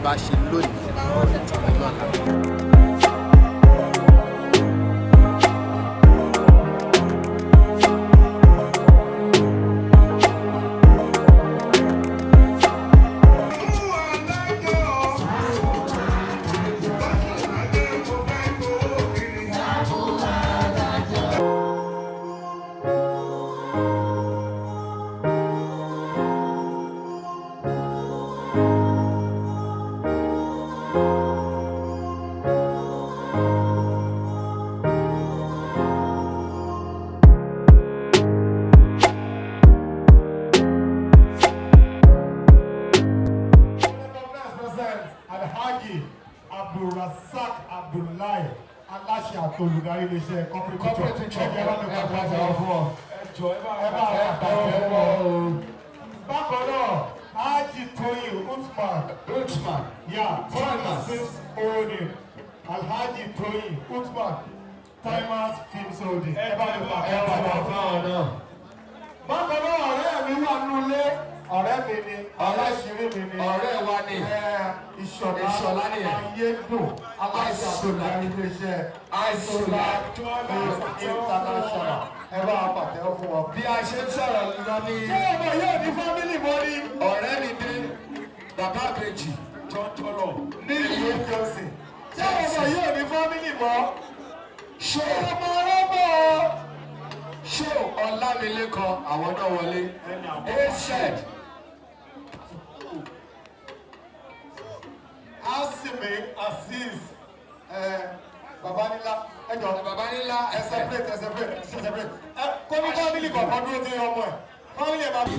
bá ṣe lónìí ọjọ́ lọ́la. Olùdarí iléeṣẹ́ corporate picture ẹgbẹ́ bá mi pàtàkì fún ọ. Ẹjọ́ ẹ bá pàtàkì fún ọ. Bákan náà, Haji Toyin Uthman. Yeah, Timers Films Holding. Alhaji Toyin Uthman. Timers Films Holding. Ẹ bá mi pàtàkì fún ọ náà. Bákan náà, ọ̀rẹ́ mi wà nulẹ̀. Ọ̀rẹ́ mi ni, aláṣírí mi ni. Ọ̀rẹ́ wa ni. Ìṣọ̀lá ni ẹ̀. Ayédùn. Aláṣọ̀lá iléeṣẹ́. Àìsọ̀lá International. Ẹ bá wa pàtẹ́wọ́ fún wọn. Bí a ṣe ń sọ̀rọ̀ lọ ní. Ṣé ọmọ yóò ní fámìlì mọ́ ni? Ọ̀rẹ́ mi dé. Bàbá àbèjì. Tọ́tọ́lọ̀. Ní ìlú Johnson. Ṣé ọmọ yóò ní fámìlì mọ́? Ṣé ọmọ ọlọ́mọ? Ṣé Ọlámilékan àwọn náà wọlé? A-said. Asime Aziz Babanila ẹjọ Babanila ẹ separate kó ní fámìlì kọ̀ọ̀kan dúró tí ọmọ ẹ̀ fámìlì ẹ̀ máa bí.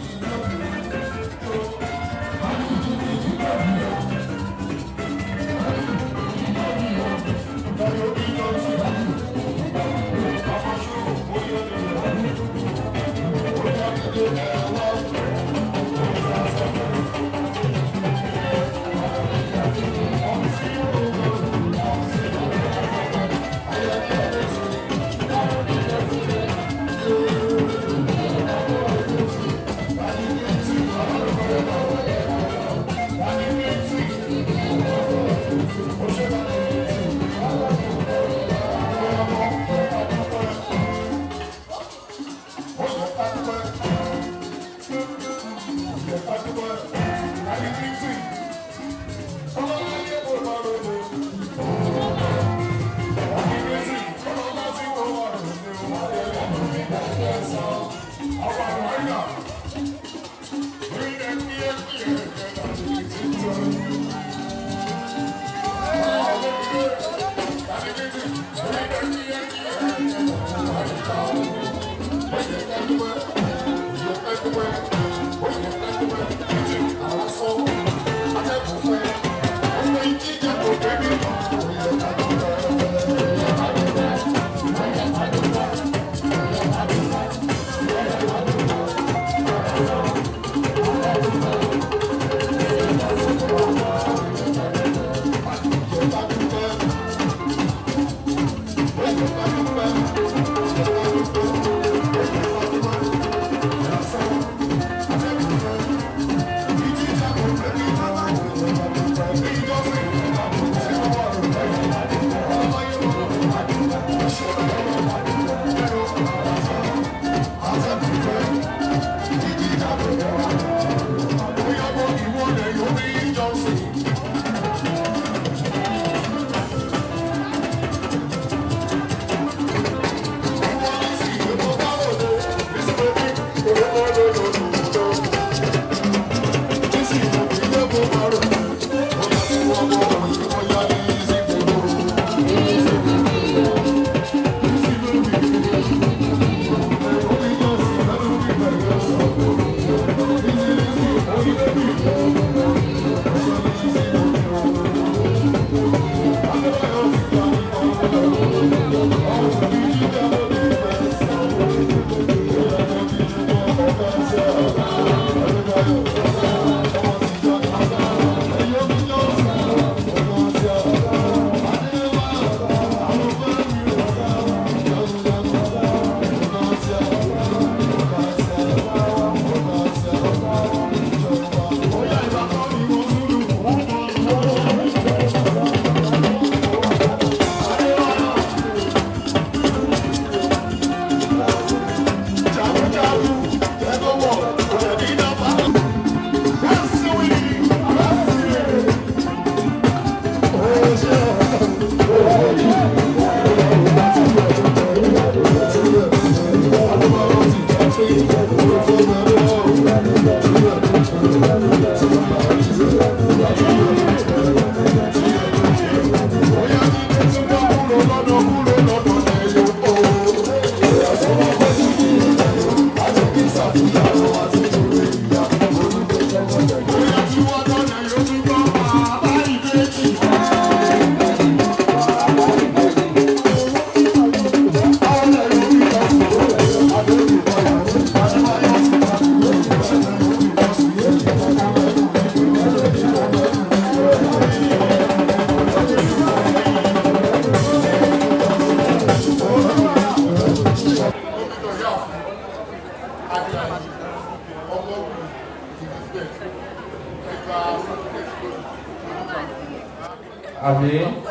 Amen.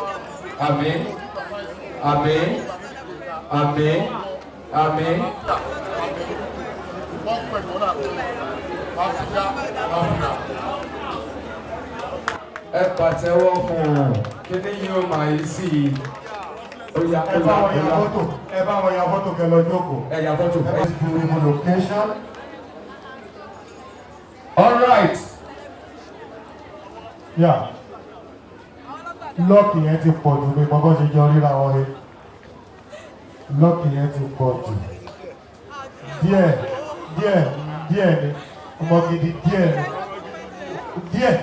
Amen. Amen. Amen. Amen. Ẹ pàtẹ́wọ́ fún un. Kíni yóò máa yí sí i? Oya, ẹ bá wọn ya fọ́tò. Ẹ bá wọn ya fọ́tò kẹ́ lọ jókòó. Ẹ ya fọ́tò. Beautiful location. All right. Yeah. Lọ́ọ̀kì yẹn ti pọ̀ jù mí mọ́ bọ́ ṣe jọ ríra wọn rí. Lọ́ọ̀kì yẹn ti pọ̀ jù. Díẹ̀ ni. Ọmọ gidi díẹ̀ ni. Díẹ̀.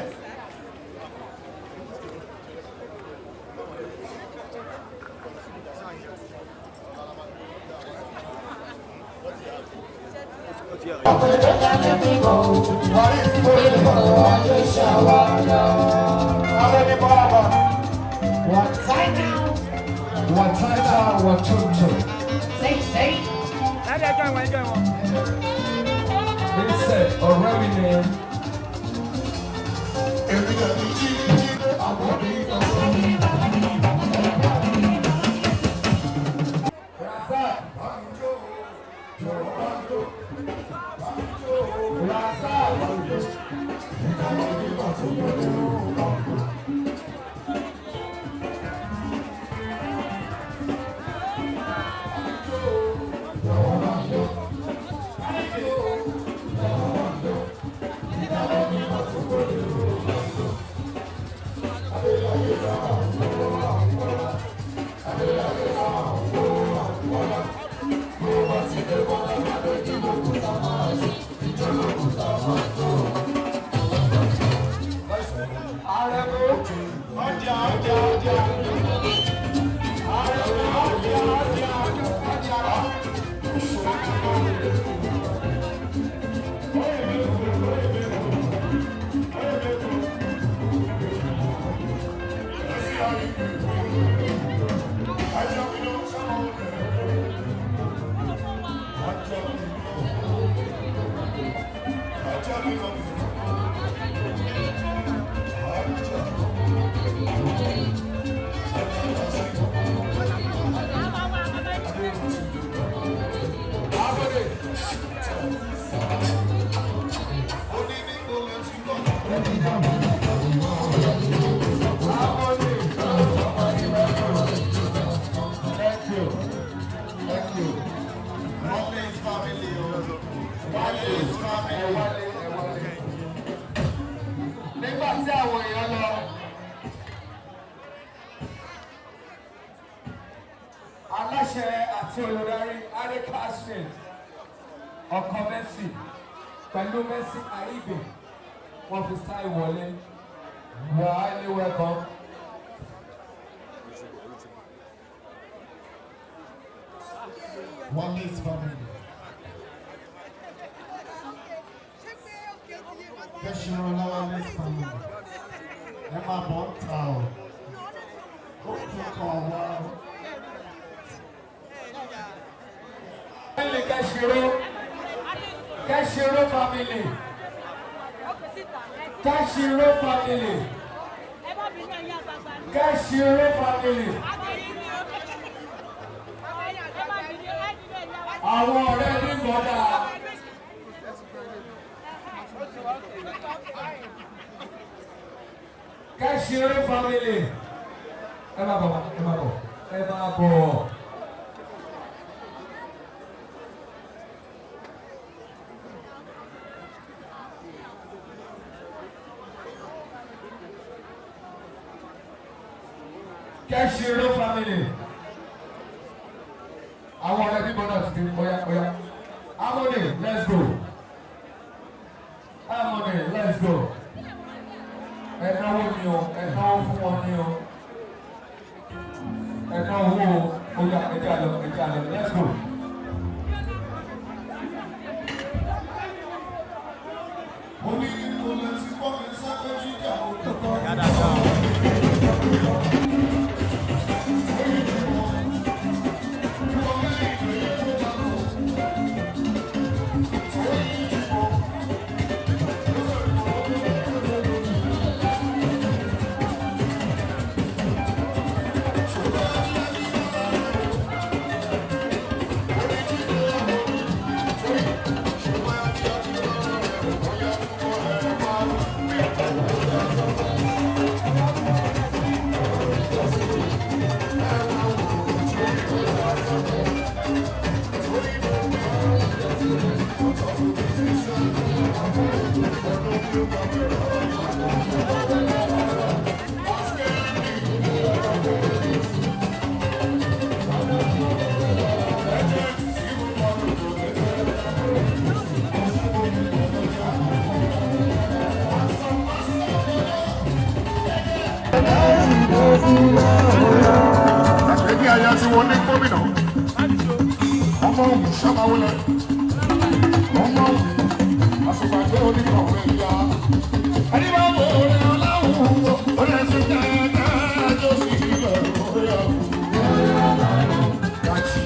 Aláṣẹ àti olùdarí Adekola ọkọ Mercy pẹ̀lú Mercy Aigbe wọ́n fi style wọlé. You are highly welcome. One-year family. One-year family. Ẹ máa bọ̀ ń ta ọ̀. Ó ti kọ̀ wá. Kashiro family. Kashiro family. Kashiro family. Àwọn ọ̀rẹ́ ní gbọ́dá. Kashiro family. Ẹ máa bọ̀. Ẹ máa bọ̀. Kashiro family. Àwọn ọ̀rẹ́ bí bọ́nà ti di oya. Harmony, let's go. Harmony, let's go. Ẹ̀náwó ni o, ẹ̀náwó fún wọn ni o. Ẹ̀náwó oya ẹ̀jẹ̀ àlọ́, let's go. Omi ni mo lè ti kọ́ mi sáfẹ́ jíjà òkúta. Àgbẹ̀bí aya tí wọ́n ní gómìnà. Ọmọ òun ṣàmáwọlẹ̀. Ọmọ òun àṣùpàdé oníkọ̀wé ya. Adébáwò orí ọláwùú orí ẹ̀sìn jẹ́ẹ́jẹ́ ẹjọ́ sí ilẹ̀ orí ọ̀hún. Gàjí.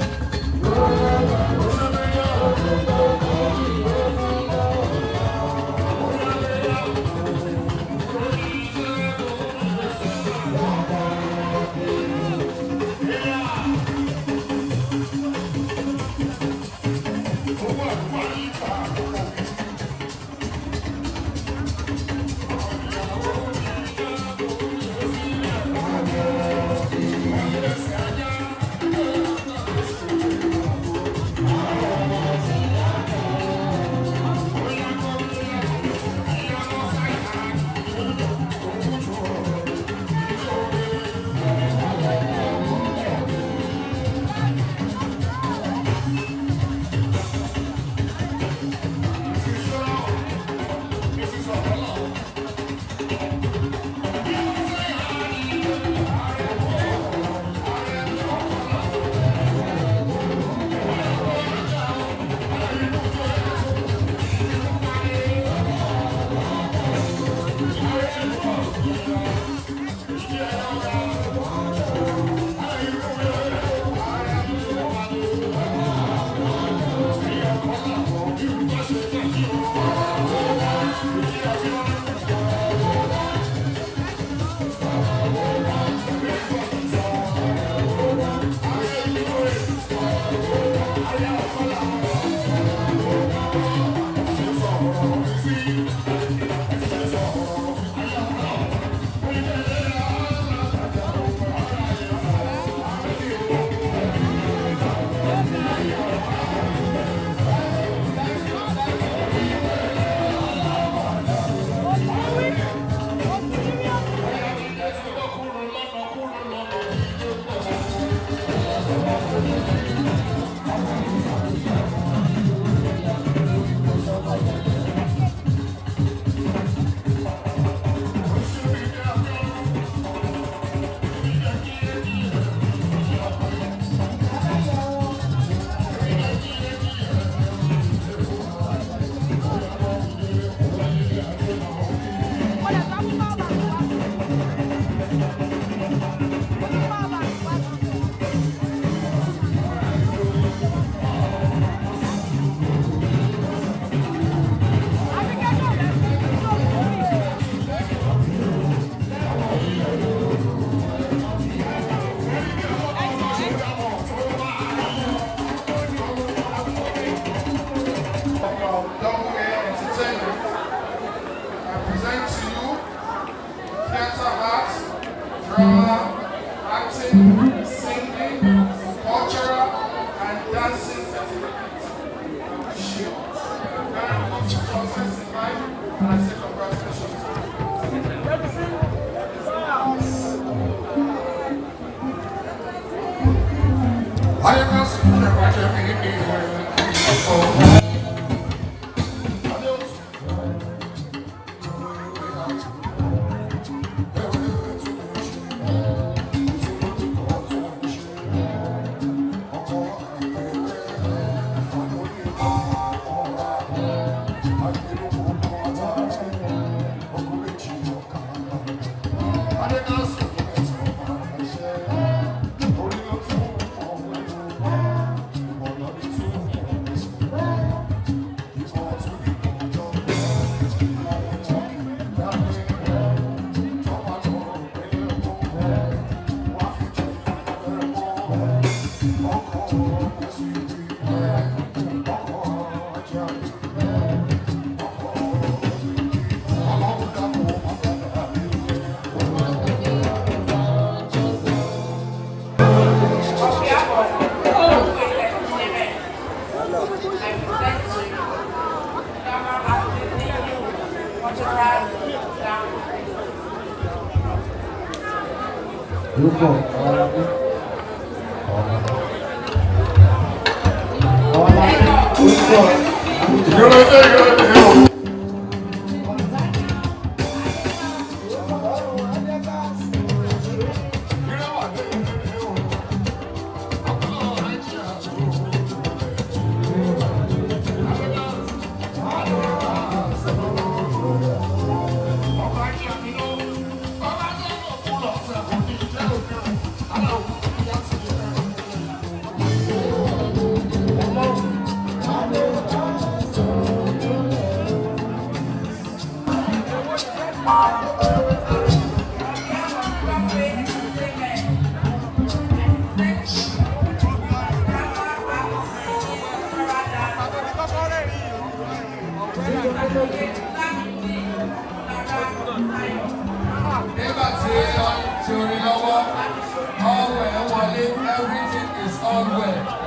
Everything is all well.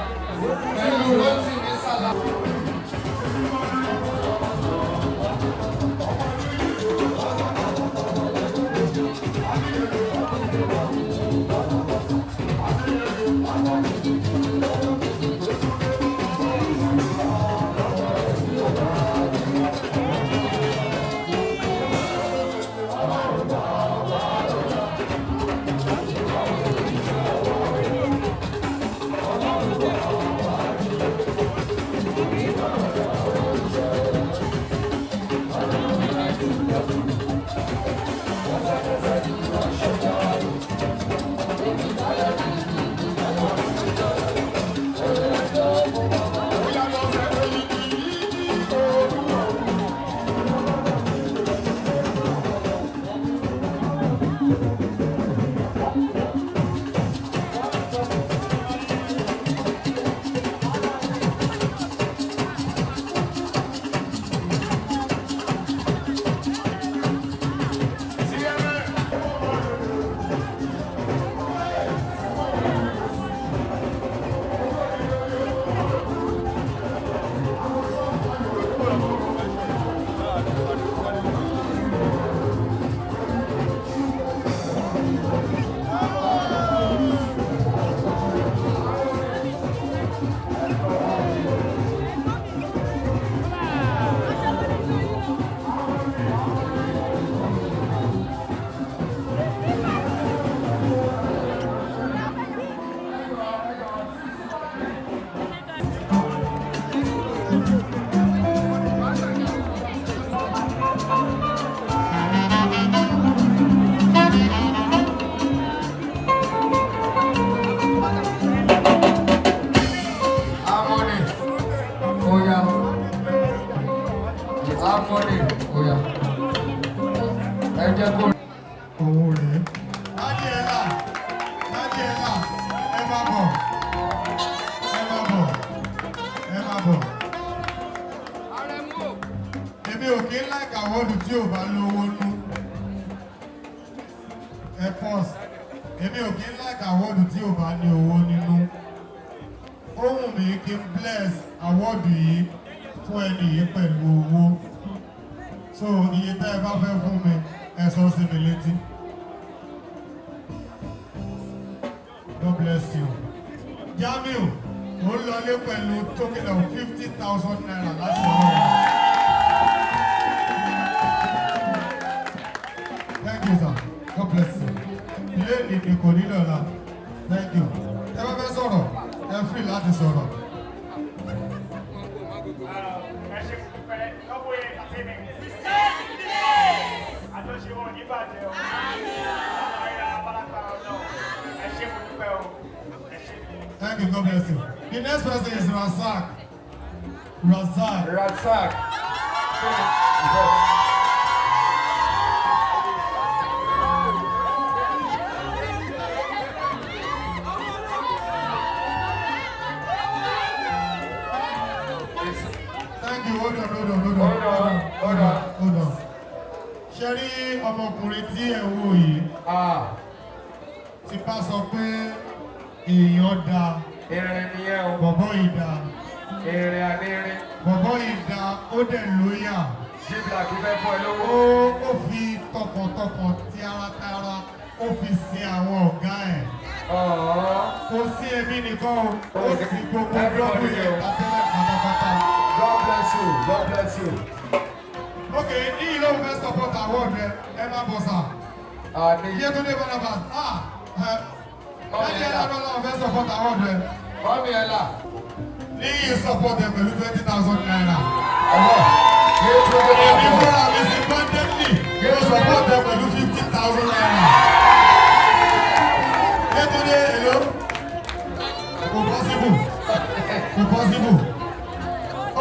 God bless you. Jamiu, Oloworo pẹ̀lú token of 50,000 naira láti ọwọ́. Thank you, sir. God bless you. Ilé ìdìbò kò ní lọ́la. Thank you. Ẹ bá fẹ́ sọ̀rọ̀, ẹ free láti sọ̀rọ̀. Thank you, God bless you. The next person is Razak. Razak. Thank you. Hold on. Ṣẹ́rí ọmọkùnrin tí ẹ̀ wò yìí. Ti bá sọ pé èèyàn da. Irin ni ẹ o. Bọ̀bọ́ yìí da. Irin adérin. Bọ̀bọ́ yìí da, ó dẹ̀ lóyà. Ó fi tọkàntọkàn tí ara ó fi sin àwọn ọ̀gá ẹ̀. Kò sí èmi nìkan o, ó sì gbogbo gbogbo yẹn tàbílẹ̀ pátápátá. God bless you, God bless you. Okay, ní ìlú òun support award rẹ̀ ẹ má bọ̀ sà. Iye tó dé Barnabas, ẹni ẹ̀dá bọ́lá òun support award rẹ̀. Mọ́mí ẹ̀la. Ní yìí support ẹ̀ pẹ̀lú 20,000 naira. Èmi fúnra mi sí pẹ́ndẹ́ntì yóò support ẹ̀ pẹ̀lú 50,000 naira. Yetunde èlò kò possible.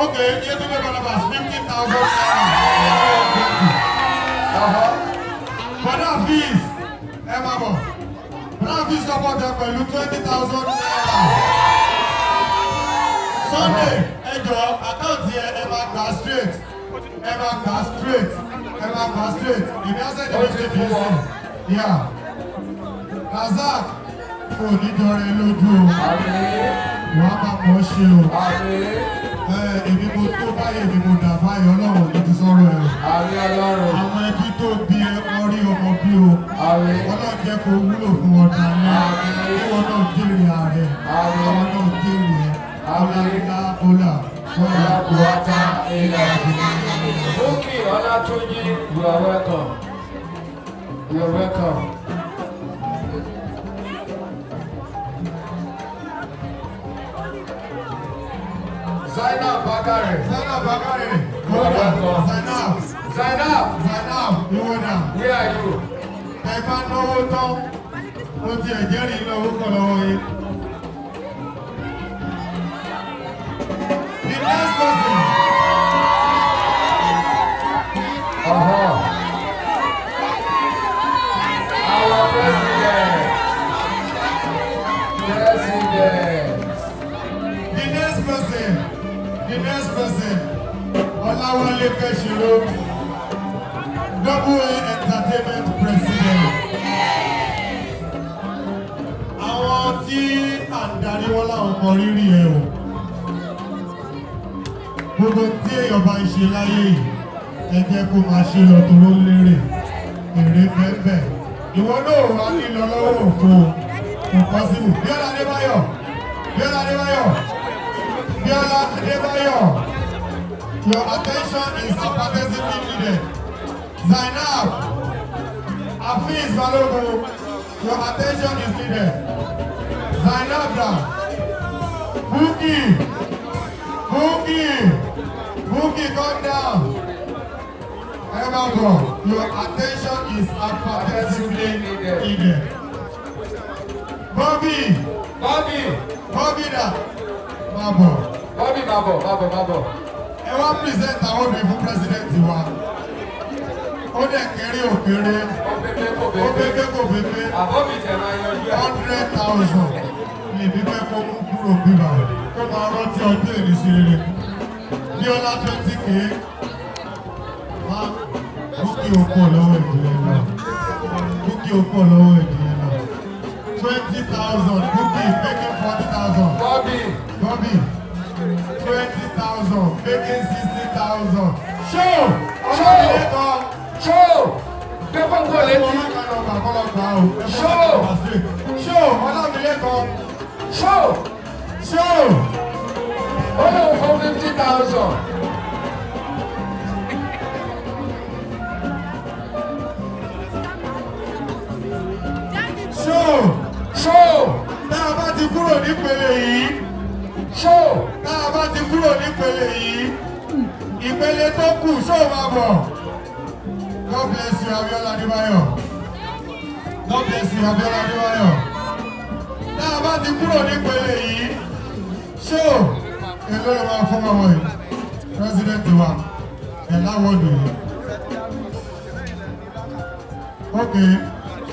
Okay, Yetunde Barnabas 50,000 naira. Bọ̀dá fees ẹ máa bọ̀. Bọ̀dá fees support ẹ̀ pẹ̀lú 20,000 naira. Sunday ẹjọ́ àkáǹtì ẹ máa gbà straight. Ìní ọ̀sẹ̀ ìdílé ṣe fi sí. Razak kò ní jọrẹ lójú o. Wàá máa mọ̀ ṣe o. Èmi mo tó báyìí èmi mo dà báyìí Ọlọ́run ní ti sọ̀rọ̀ ẹ̀. Àwọn ẹbí tó bí ẹ wọ́n rí ọmọ bí o. Ọlọ́run jẹ́ kó wúlò fún ọ̀dà náà. Ìwọ́n náà jèrè ààrẹ. Àwọn náà jèrè ẹ̀. Ọlá. Okay, Olatunji, you are welcome. You are welcome. Zainab Bakare. You are welcome. Zainab. You are now. Where are you? Ẹ bá náwó tán, ó ti ẹ̀jẹ̀ rí iná owó kan lọ́wọ́ yìí. The next person. Our president. The next person. Oloworo Keshiro, Double Entertainment President. Àwọn tí à ń darí wọn láwọn kan rírì ẹ̀ o. Gbogbo tí èèyàn bá ń ṣe láyé yìí, ẹ jẹ́ kó máa ṣe lọ tó ló lérè. Èrè bẹ́ẹ̀. Ìwọ náà wà nílọ lọ́wọ́ òfo. Kò pọ́sibù. Bíọ́lá Adébáyọ̀. Your attention is apathetically needed. Zainab, Hafiz Balogun, your attention is needed. Zainab, Boogie, come down. Emma, your attention is apathetically needed. Bobby, Mabo. Ẹ wá present àwọn obìnrin fún president wa. Ó dẹ̀ kéré òkéré. Ó bébé kò bébé. 100,000. Lèmi fẹ́ kó mú kúrò bíbá. Kó máa rántí ọdún èrè sí rere. Bíọ́lá 20K. Búkì òpó lọ́wọ́ ìdílé náà. 20,000. Búkì making 40,000. Bobby. 20,000, making 60,000. Show! Bankole ti. Show! Olówó fún 50,000. Show! Tá a bá ti kúrò nípele yìí. Tá a bá ti kúrò nípele yìí. Ìpele tó kù show máa bọ̀. God bless you, Abiola Adebayo. Tá a bá ti kúrò nípele yìí. Show! Èló ló máa fún ọmọ yìí. President wa. Ẹ̀ láwọ́dù yìí. Okay.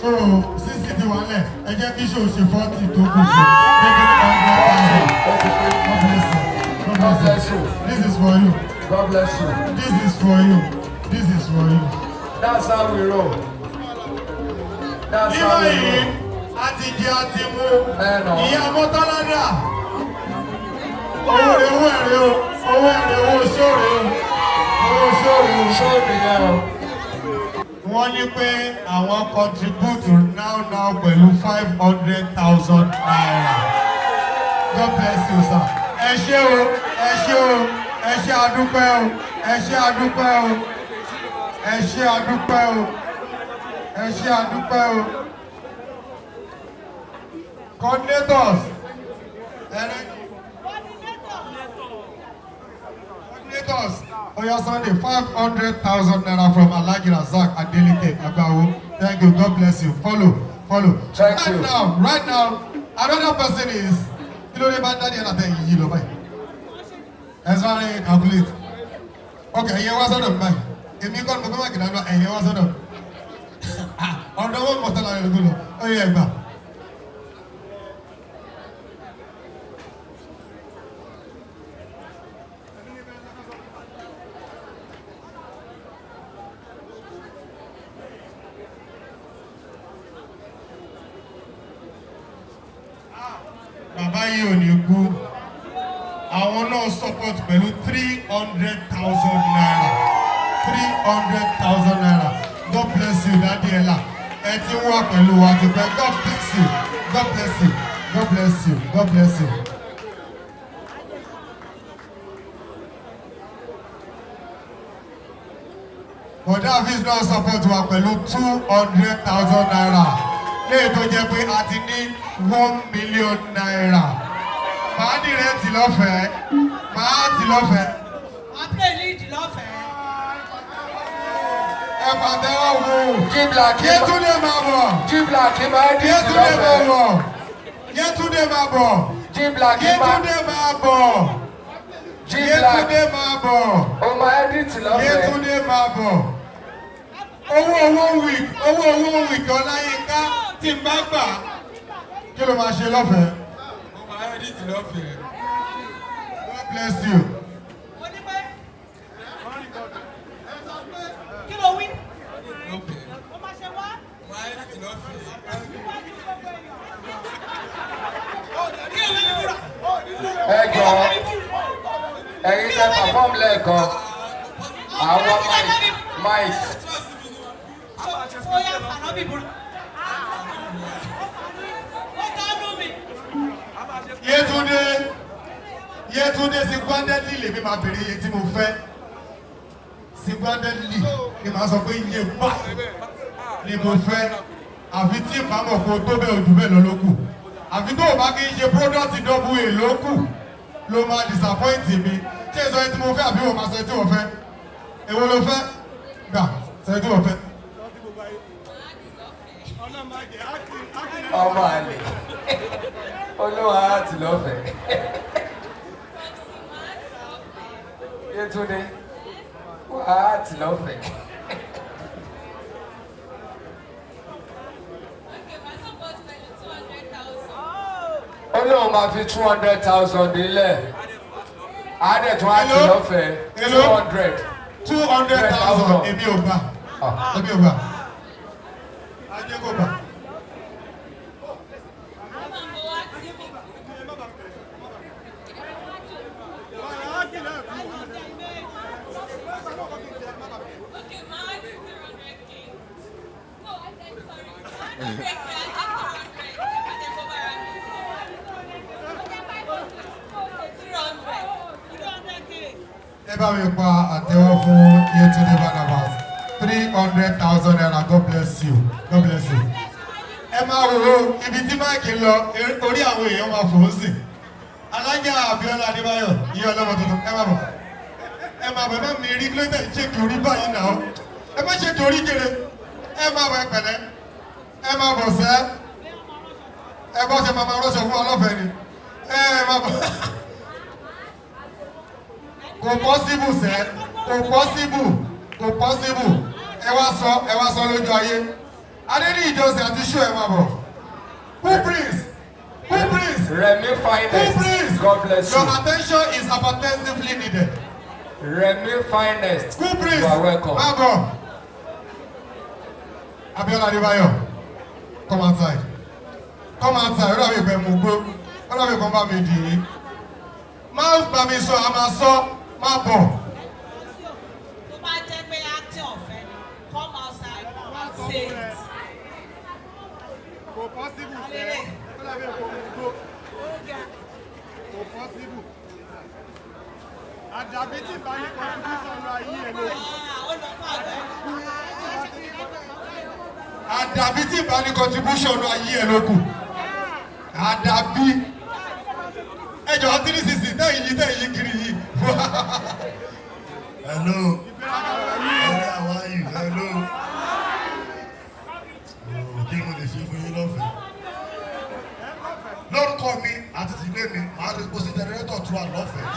So, 60 ti wà lẹ̀, ẹ jẹ́ kí ṣe òṣè 40 tó kù sí. God bless you. This is for you. God bless you. This is for you. That's how we roll. Nígbà yìí, a ti jẹ àti mú. Ìyá Mọ́tọ́ládà. Owó ẹ̀rẹ́ owó ṣóòrè o. Show nìyẹn. Wọ́n ní pé àwọn contribute now pẹ̀lú 500,000 naira. God bless you, sir. Ẹ ṣé o, ẹ ṣé o, ẹ ṣé àdúpẹ́ o, ẹ ṣé àdúpẹ́ o, ẹ ṣé àdúpẹ́ o, ẹ ṣé àdúpẹ́ o. Coordinators, coordinators, Oya Sunday, 500,000 naira from Alhaji Razak Adeleke Agbawo. Thank you, God bless you. Follow. Thank you. Right now, another person is. Kí ló dé bá dáadé ẹ̀nà tẹ̀yìn yìí lọ báyìí? Ẹ̀sán rẹ̀ calculate. Ok, ẹ̀yẹ wá sọ́dọ̀ mi báyìí. Èmi kọ́ ni mo fẹ́ máa kìlá lọ, ẹ̀yẹ wá sọ́dọ̀. Ọ̀dọ́ wọn mọ̀ tọ́lá rẹ̀ lógún lọ. Ó yẹ ẹgbà. Bàbá yìí ò ní kú. Àwọn náà support pẹ̀lú 300,000 naira. 300,000 naira. God bless you, Daddy Ella. Ẹ ti wá pẹ̀lú wa ti pẹ́. God bless you. God bless you. God bless you. God bless you. Bọ̀dá Hafiz náà support wa pẹ̀lú 200,000 naira. Léè tó jẹ́ pé a ti ní 1 million naira. Màá dìrẹ́ tì lọ́fẹ̀ẹ́. Màá tì lọ́fẹ̀ẹ́. Màá pè lead lọ́fẹ̀ẹ́. Ẹ pàtẹ́wọ́ wò. Yétúndé máa bọ̀. Jíblàkì máa dì sí Yétúndé máa lọ́fẹ̀ẹ́. bọ̀. Yétúndé máa bọ̀. Jíblàkì Yétúndé máa bọ̀. Yétúndé máa bọ̀. Ó máa edit lọ́fẹ̀ẹ́. Yétúndé máa bọ̀. Owó week Ọláyínká tí n bá gbà. Kí ló máa ṣe lọ́fẹ̀ẹ́? Ó máa edit lọ́fẹ̀ẹ́. God bless you. Kí ló wí? Okay. Ó máa ṣe wá. Máa edit lọ́fẹ̀ẹ́. Ẹ jọ̀ọ́, ẹ̀yin tẹ́ perform lẹ́ẹ̀kan. Àwọn mic. Fóyá ànábì burú. Ó dánú mi. Yétúndé single-handedly lèmi máa bèrè iye tí mo fẹ́. Single-handedly ni màá sọ pé iye bá ni mo fẹ́. Àfi tí ìbámọ̀ kó tó bẹ́ẹ̀ ojú bẹ́ẹ̀ lọ ló kù. Àfi tó o bá kí n ṣe product double A ló kù ló máa disappoint mi. Ṣé ìsọ yẹn tí mo fẹ́ àbí wọ́n máa sọ yẹn tí wọ́n fẹ́? Èwo ló fẹ́? Gbà sọ yẹn tí wọ́n fẹ́. Ọmọ àlè. Olúwa àti lọ́fẹ̀ẹ́. Yétúndé, wà á ti lọ́fẹ̀ẹ́. Olóhùn máa fi 200,000 nílẹ̀. Adẹ̀tún á ti lọ́fẹ̀ẹ́. 200,000 èmi ò gbà. Èmi ò gbà. Ajé kò gbà. Ẹ bá mi pa àtẹ́wọ́ fún Yétúndé Barnabas. 300,000 naira. God bless you. God bless you. Ẹ máa wò ó ibi tí máìkì lọ orí àwọn èèyàn máa fò ó sí. Alájà Abíọ́lá Adébáyọ̀ ìyá ọlọ́mọ tuntun ẹ máa bọ̀. Ẹ máa bọ̀ ẹ má mi rí kílódé ṣéèkì orí báyìí náà. Ẹ má ṣéèkì orí kéré. Ẹ máa bọ̀ ẹ pẹ̀lẹ́. Ẹ máa bọ̀ sẹ́. Ẹ bọ́ ṣe máa rọ́ṣọ fún ọlọ́fẹ́ ni. Ẹ máa bọ̀. Kò possible sẹ́. Kò possible. Ẹ wá sọ lójú ayé. Adé ní ìjọsìn àti ṣó ẹ máa bọ̀. Who please? Remy Finest. God bless you. Your attention is appetizingly needed. Remy Finest. Who please? You are welcome. Máa bọ̀. Abíọ́lá Adébáyọ̀, come outside. Come outside. Ó dàbí ìpẹ́ mú gbó. Ó dàbí ìpẹ́ bá mi dì í. Má bá mi sọ, a máa sọ, má bọ̀. say it. Kò possible fẹ́. Ó dàbí ẹ̀kọ́ mi tó. Kò possible. Àdàbí tí bá ní contribution lọ ayé ẹ̀ lókù. Ó lọ fún àgbẹ̀. Àdàbí tí bá ní contribution lọ ayé ẹ̀ lókù. Àdàbí. Ẹjọ́ 360 tẹ́yìn kiri yìí. Hello. How are you? Hello. Kí mo lè ṣe fún yín lọ́fẹ̀ẹ́? Lórúkọ mi àti tìlé mi, màá rí pósí jẹnẹrétọ̀ tó wà lọ́fẹ̀ẹ́.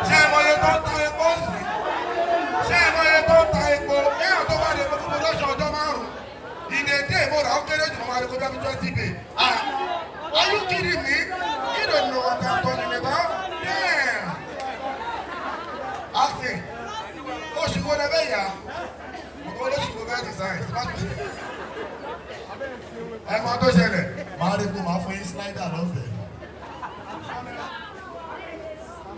Ṣé ẹ mọye tó ń ta epo sí? Ṣé ẹ mọye tó ń ta epo? Èèyàn tó bá lè mọ gbogbo lọ́sọ̀ ọjọ́ márùn-ún. Ìdèdè ìmọ̀ràn ó kéré jù mọ́ máa rí kó bí 20 pay. Are you kidding me? You don't know what I'm talking about? Damn! Acting. Oṣù wo lẹ bẹ́ yà? Ọkọ olóṣù wo bẹ́ design? Ẹ máa tó ṣẹlẹ̀. Màá rí kó máa fún yín slider lọ́fẹ̀ẹ́.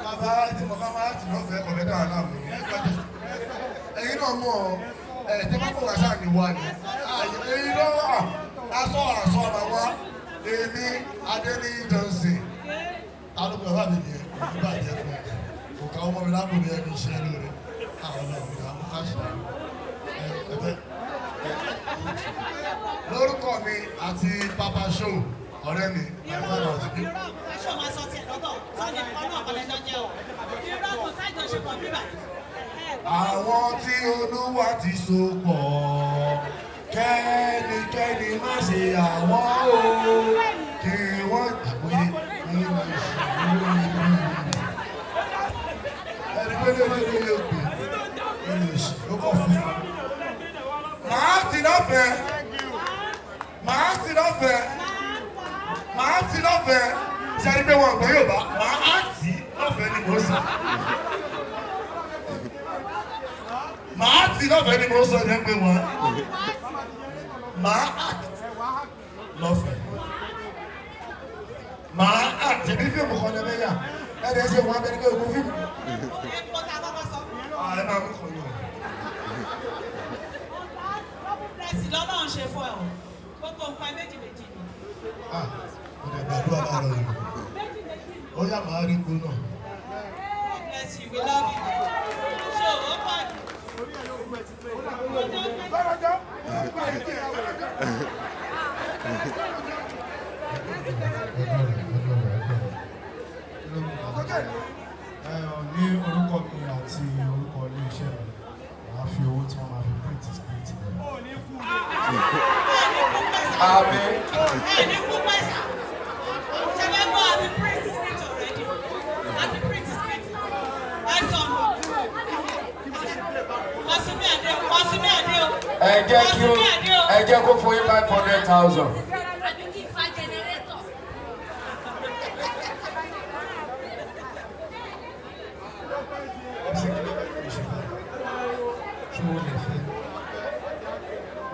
Bàbá tí mo ká máa ti lọ́fẹ̀ẹ́ ọ̀rẹ́ dára náà mi. Ẹ̀yin náà mọ̀ ẹ̀ tí wọ́n kó wá sáà ní wá ni. Ẹ̀yin náà aṣọ àmà wá. Èmi Adenrele Johnson. Alùpùpù bàbá mi nìyẹn. Òní bàjẹ́ fún ẹ̀. Kò ká ọmọ mi lápò mi ẹni iṣẹ́ lóore. Àwọn ọmọ mi àwọn káṣí. Lórúkọ mi àti Papa Show ọ̀rẹ́ mi. Aṣọ máa sọ tiẹ̀ lọ́tọ̀. Sọ́ni ọ̀nà ọ̀pọ̀lẹ́jọ́ jẹ́ o. Irọ́ kò sáìjọ ṣe pọ̀ bíbà. Àwọn tí Olúwa ti so pọ̀. Kẹ́nikẹ́ni má ṣe àwọn o. Kí wọ́n gbàgbé nínú ìṣòro ìlú. Ẹni pé lórí yóò gbé nínú ìṣòro kọ̀ fún mi. Màá ti lọ́fẹ̀ẹ́. Màá ti lọ́fẹ̀ẹ́. Màá ti lọ́fẹ̀ẹ́. Ṣé ẹni pé wọn gbọ́ yóò bá? Màá ti lọ́fẹ̀ẹ́ ni mo sọ. Màá ti lọ́fẹ̀ẹ́ ni mo sọ ní pé wọn. Màá act lọ́fẹ̀ẹ́. Màá act ṣebí fíìmù kan lẹ́mẹ́ yà. Ẹ̀rẹ́ ṣe wọn abẹ́rẹ́ pé ogun fíìmù. Ẹ máa mú kàn yàn. Pẹ̀sì lọ́nà ń ṣe fún ẹ o. Gbogbo nǹkan méjì ni. Mo lè gbàdúrà láàárọ̀ yìí. Ó yá màá rí ikú náà. Bless you, we love you. Ṣé o pa ni? Ní orúkọ mi àti orúkọ ilé iṣẹ́ mi, màá fi owó tí wọ́n máa fi print script mi. Àmín. Ẹni kú pẹ̀sà. Ṣé bẹ́ẹ̀ bọ́ àti print script already? Àti print script. Ẹ sọ̀rọ̀. Pasuma Ade o. Ẹ jẹ́ kó fún yín 500,000.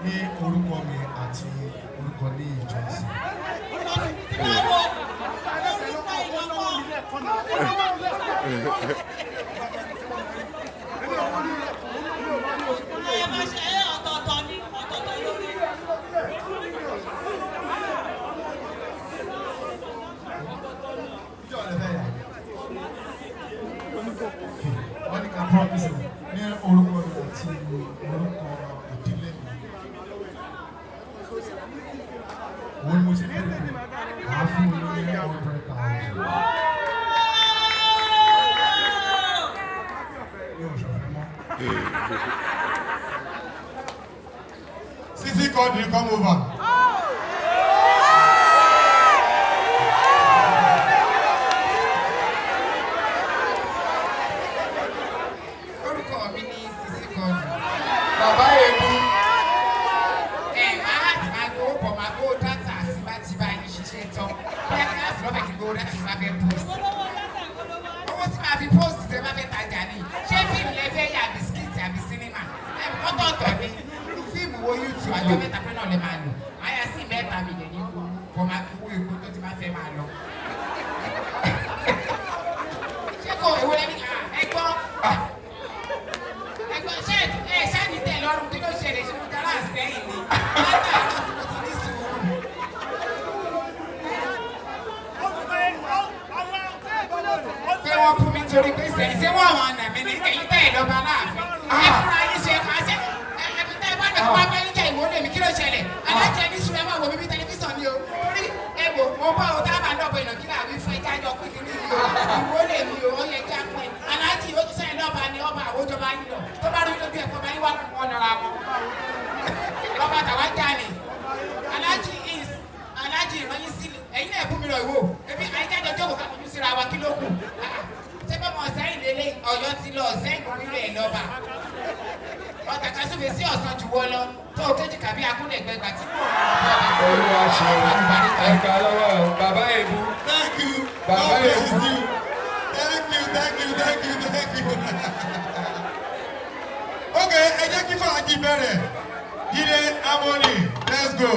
Ní orúkọ mi àti orúkọ ní ìjọsìn. Wọ́n ní ká promise ní orúkọ mi àti orúkọ ìdílé mi. Wọ́n ní mo ṣe bẹ̀rẹ̀ pé màá fún mi ní 100,000. Mi ò ṣọ̀fẹ́ mọ́. Sisi Quadri, come over. Orúkọ mi ní Sisi Quadri. Bàbá Èbú. Máa ti máa gbowó pọ̀ máa gbowó dátà sí bá yín ṣiṣẹ́ tán. Bóyá kí láti lọ́fẹ̀ẹ́ kí gbowó dátà sí máa fẹ́ post. Owó tí máa fi post tẹ máa fẹ́ tajà ní. Ṣé fíìmù lẹ fẹ́ yà bisikíìtì àbí sinimá? Ọ̀tọ̀ọ̀tọ̀ ni. Fíìmù wo YouTube àjọ mẹ́ta pé náà lè máa lò. Àyà sí mẹ́ta mi lè ní kó máa fi wó epo tó ti máa fẹ́ máa lọ. Ṣé kò èwo lẹ́ni ẹgbọ́n? wọ́n kú mi torí pé sẹ́yìn ṣé wọ́n àwọn ọ̀nà mi ní èyí bẹ́ẹ̀ lọ́ba láàfin. Ẹ fúnra yín ṣe kàn ṣe ẹbí tẹ́ ẹ bá dẹ̀ wá bẹ́ẹ̀ níjà ìwọ́n lèmi kí ló ṣẹlẹ̀? Alájẹ ní sùn ẹ máa wò mí bí tẹlifíṣàn ni o. Orí èbò mo bá o tá a máa dọ̀bọ̀ ìnà kí náà wí fún ẹja jọ pé kí ni ìwọ́n lèmi o, ó yẹ kí á pẹ́. Alájì ó ti sẹ́yìn lọ́ba ni ọba àwòjọba yín lọ. Tó bá rí lójú ẹ̀kọ́ bá yín wá wọn nara wọn. Lọ́ba tàwa já ni. Alájì ìrànyín sílẹ̀. Ẹ̀yin náà bú mi lọ ìwò. Ebi àyíkájọ jókòó ká fojú síra wa kí ló kù. Ṣé bá mọ̀ sẹ́yìn lélẹ̀ Ọ̀yọ́ ti lọ sẹ́yìn nílẹ̀ lọ́ba. Ọ̀tàkà sófin sí ọ̀sán jù wọ́ lọ. Tó o kéjì kàbí akúnlẹ̀gbẹ̀gbà tí mò ń bọ̀. Olúwa ṣe ẹ̀ka lọ́wọ́ bàbá èbú. Thank you. Bàbá èbú. Thank you. Okay, ẹ jẹ́ kí fàájì bẹ̀rẹ̀. Jide Harmony, let's go.